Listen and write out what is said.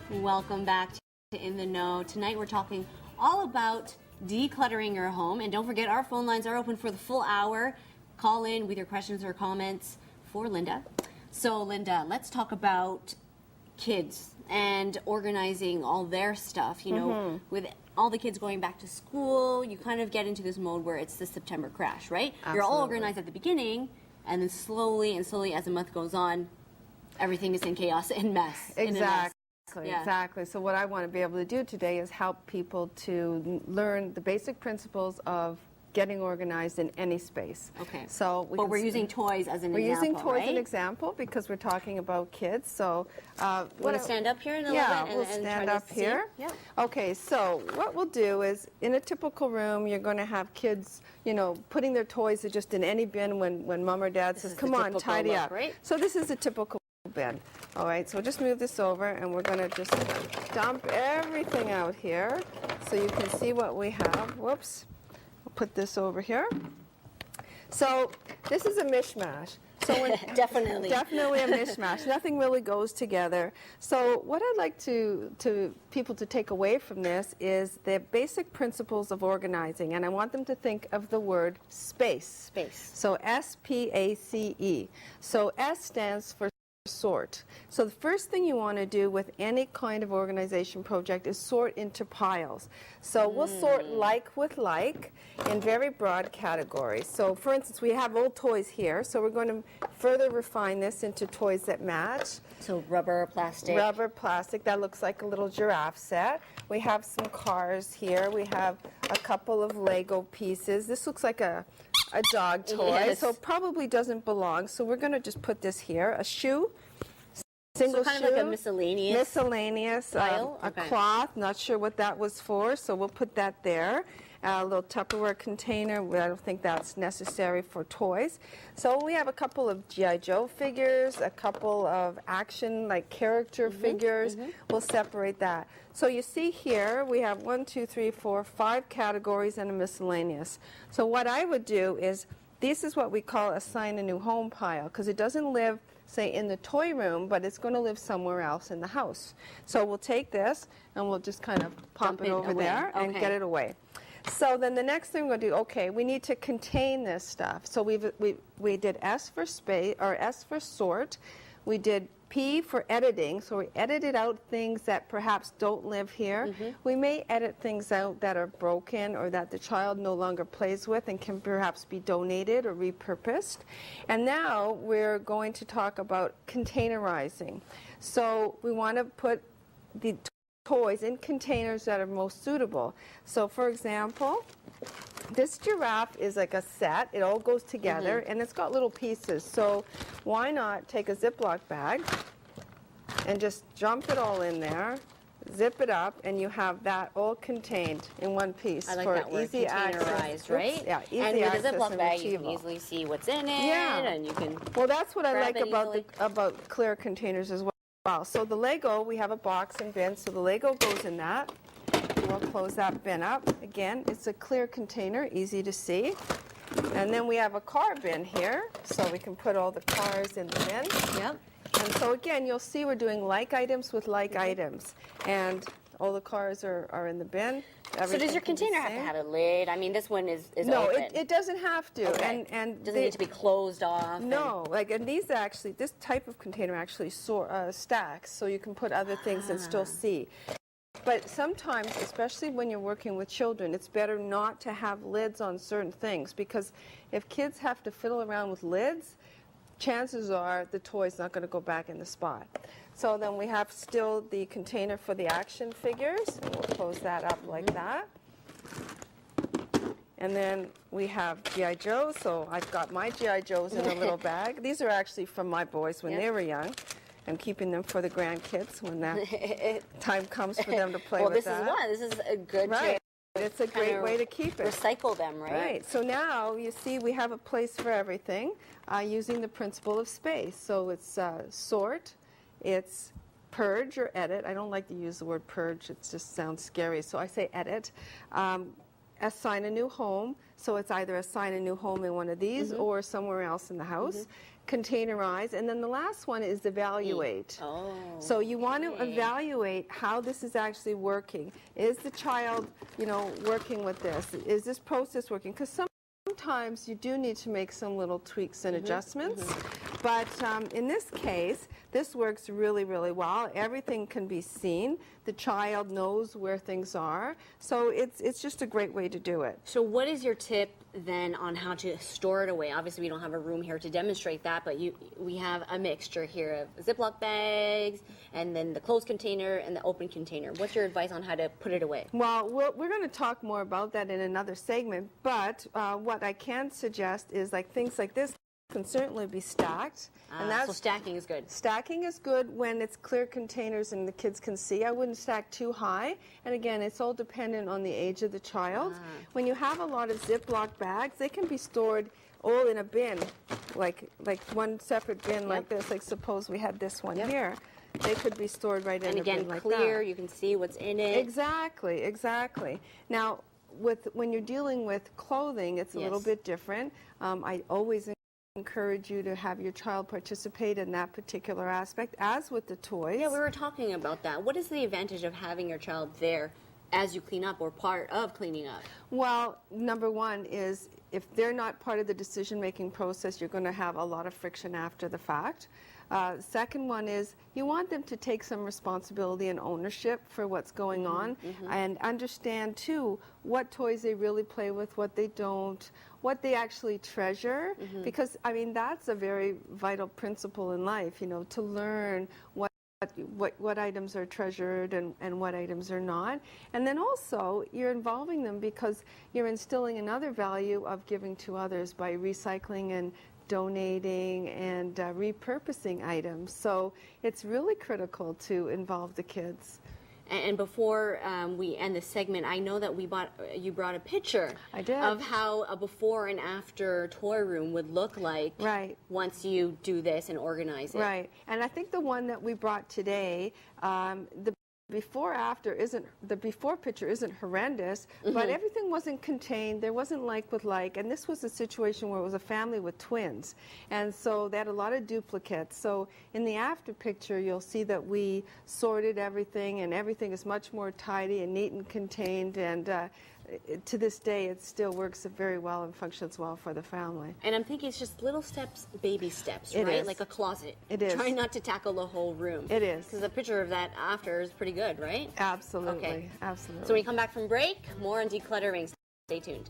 Welcome back to In the Know. Tonight we're talking all about decluttering your home. And don't forget, our phone lines are open for the full hour. Call in with your questions or comments for Linda. So Linda, let's talk about kids and organizing all their stuff. You know, with all the kids going back to school, you kind of get into this mode where it's the September crash, right? Absolutely. You're all organized at the beginning, and then slowly as the month goes on, everything is in chaos and mess. Exactly. Yeah. Exactly. So what I want to be able to do today is help people to learn the basic principles of getting organized in any space. Okay. So we're using toys as an example, We're using toys as an right? example because we're talking about kids. So Want to stand up here in a little yeah, bit we'll and stand try up to see? here. Yeah. Okay, so what we'll do is in a typical room, you're going to have kids, you know, putting their toys just in any bin when mom or dad says, is come the on, typical tidy look, up. right? So this is a typical bin. All right, so just move this over and we're going to just dump everything out here so you can see what we have. Whoops. We'll put this over here. So this is a mishmash. So Definitely. Definitely a mishmash. Nothing really goes together. So what I'd like to people to take away from this is the basic principles of organizing, and I want them to think of the word space. Space. So S-P-A-C-E. So S stands for sort. So the first thing you want to do with any kind of organization project is sort into piles. So we'll sort like with like in very broad categories. So for instance, we have old toys here, so we're going to further refine this into toys that match. So rubber, plastic. Rubber, plastic, that looks like a little giraffe set. We have some cars here. We have a couple of Lego pieces. This looks like a dog toy, Yes. so probably doesn't belong. So we're going to just put this here. A shoe, single So kind shoe. of like a miscellaneous. Miscellaneous, pile? a Okay. cloth, not sure what that was for, so we'll put that there. A little Tupperware container, I don't think that's necessary for toys. So we have a couple of G.I. Joe figures, a couple of action, like character figures. We'll separate that. So you see here, we have 1, 2, 3, 4, 5 categories and a miscellaneous. So what I would do is, this is what we call assign a new home pile, because it doesn't live, say, in the toy room, but it's going to live somewhere else in the house. So we'll take this and we'll just kind of pop it over there and get it away. So then the next thing we're going to do, okay, we need to contain this stuff. So we did S for space, or S for sort. We did P for editing, so we edited out things that perhaps don't live here. We may edit things out that are broken or that the child no longer plays with and can perhaps be donated or repurposed. And now we're going to talk about containerizing. So we want to put the toys in containers that are most suitable. So for example, this giraffe is like a set. It all goes together and it's got little pieces. So why not take a Ziploc bag and just dump it all in there, zip it up, and you have that all contained in one piece. I like for that word, easy access. containerized, right? Oops, yeah, easy and with access a Ziploc and bag, you can retrieval. easily see what's in it, Yeah. and you can. Well, that's what I grab like it about easily. about clear containers as well. So the Lego, we have a box and bin, so the Lego goes in that. We'll close that bin up. Again, it's a clear container, easy to see. And then we have a car bin here, so we can put all the cars in the bin. Yep. And so again, you'll see we're doing like items with like items. And all the cars are in the bin. So does Everything your can be container have to same. have a lid? I mean, this one is No, open. it doesn't have to. Okay. And doesn't need to be closed off. no, like, and these actually, this type of container actually stacks, so you can put other things and still see. But sometimes, especially when you're working with children, it's better not to have lids on certain things, because if kids have to fiddle around with lids, chances are the toy's not going to go back in the spot. So then we have still the container for the action figures, and we'll close that up like that. And then we have G.I. Joes, so I've got my G.I. Joes in a little bag. These are actually from my boys when they were young. I'm keeping them for the grandkids when that time comes for them to play with that. Well, this is a good Right. It's a great way to keep it. recycle them, right? Right. So now you see we have a place for everything using the principle of space. So it's sort, it's purge or edit. I don't like to use the word purge. It just sounds scary. So I say edit. Assign a new home. So it's either assign a new home in one of these or somewhere else in the house. containerize, and then the last one is evaluate. Oh. So you want to okay. evaluate how this is actually working. Is the child, working with this? Is this process working? Because sometimes you do need to make some little tweaks and adjustments. But in this case, this works really, really well. Everything can be seen. The child knows where things are. So it's just a great way to do it. So what is your tip then on how to store it away? Obviously, we don't have a room here to demonstrate that, but we have a mixture here of Ziploc bags and then the closed container and the open container. What's your advice on how to put it away? Well, we're going to talk more about that in another segment, but what I can suggest is things like this can certainly be stacked. So stacking is good. Stacking is good when it's clear containers and the kids can see. I wouldn't stack too high. And again, it's all dependent on the age of the child. When you have a lot of Ziploc bags, they can be stored all in a bin, like one separate bin like this. Like suppose we had this one here. They could be stored right in a bin like that. And again, clear, you can see what's in it. Exactly, exactly. Now, when you're dealing with clothing, it's a little bit different. I always encourage you to have your child participate in that particular aspect, as with the toys. Yeah, we were talking about that. What is the advantage of having your child there as you clean up or part of cleaning up? Well, number one is if they're not part of the decision-making process, you're going to have a lot of friction after the fact. Second one is you want them to take some responsibility and ownership for what's going on and understand too what toys they really play with, what they don't, what they actually treasure, because I mean that's a very vital principle in life, to learn what items are treasured and what items are not. And then also you're involving them because you're instilling another value of giving to others by recycling and donating and repurposing items. So it's really critical to involve the kids. And before we end this segment, I know that you brought a picture of how a before and after toy room would look like once you do this and organize it. Right. And I think the one that we brought today, the before picture isn't horrendous, but everything wasn't contained. There wasn't like with like, and this was a situation where it was a family with twins, and so they had a lot of duplicates. So in the after picture, you'll see that we sorted everything, and everything is much more tidy and neat and contained, and to this day, it still works very well and functions well for the family. And I'm thinking it's just little steps, baby steps, It right? is. Like a closet. It is. Try not to tackle the whole room. It is. Because the picture of that after is pretty good, right? Absolutely. Okay. Absolutely. So when we come back from break, more on decluttering. Stay tuned.